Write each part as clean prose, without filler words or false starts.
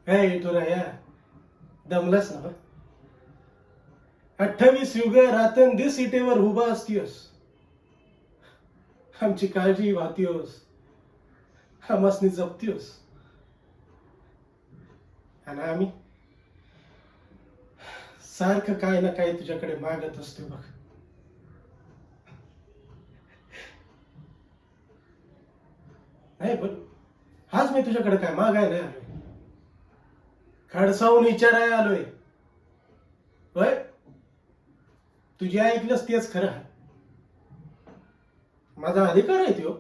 काय येतो रा या दमलाच ना. 28 युग रात्रंदिवस इटेवर उभा असतीयोस, आमची काळजी वाहतीयोस, आम्हासनी जपतीयोस, आणि आम्ही सारखं काय ना काय तुझ्याकडे मागत असतो बघ. नाही पण आज मी तुझ्याकडे काय मागायला नाही आलोय, खडसावून विचारायला आलोय. होय, तुझे ऐकलंस तेच खरं आहे. माझा अधिकार आहे त्यो.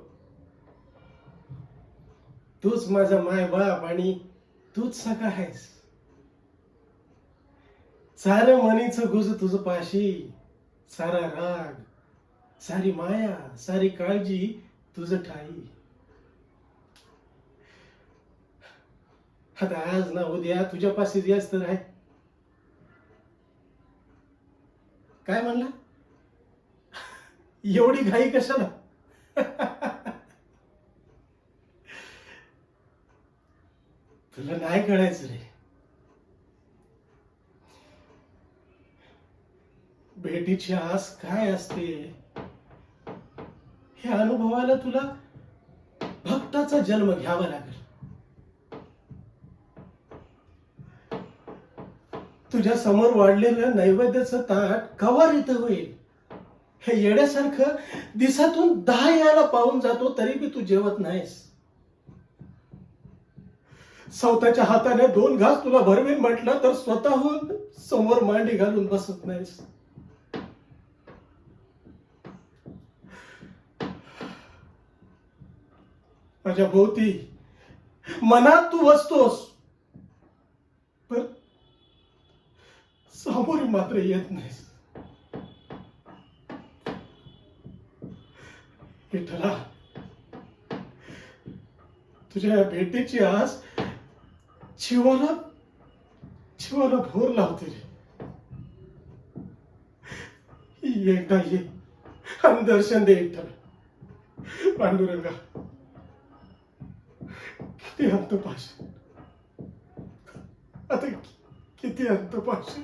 तूच माझा माय बाप आणि तूच सगळं आहेस. सारं मनीचं गुज तुझ पाशी, सारा राग, सारी माया, सारी काळजी तुझ ठाई. आता आज ना उद्या तुझ्या पाशी याच तर आहे. काय म्हणला? एवढी घाई कशाला? तुला नाही कळायचं रे. भेटीची आस काय असते हे अनुभवायला तुला भक्ताचा जन्म घ्यावा लागेल. तुझ्या समोर वाढलेलं नैवेद्याचं ताट कवर इथं होईल हे येड्यासारखं दिवसातून 10 यायला पाहून जातो, तरी बी तू जेवत नाहीस. स्वतःच्या हाताने 2 घास तुला भरवीन म्हटलं तर स्वतःहून समोर मांडी घालून बसत नाहीस. माझ्या भोवती मनात तू बसतोस, पण समोर मात्र येत नाहीस. विठ्ठला, तुझ्या भेटीची आस जीवाला भोर लावते रे. एकदा ये आणि दर्शन दे विठ्ठल. पांडुरंगा, किती अंत पाशी, आता किती अंत पाशी.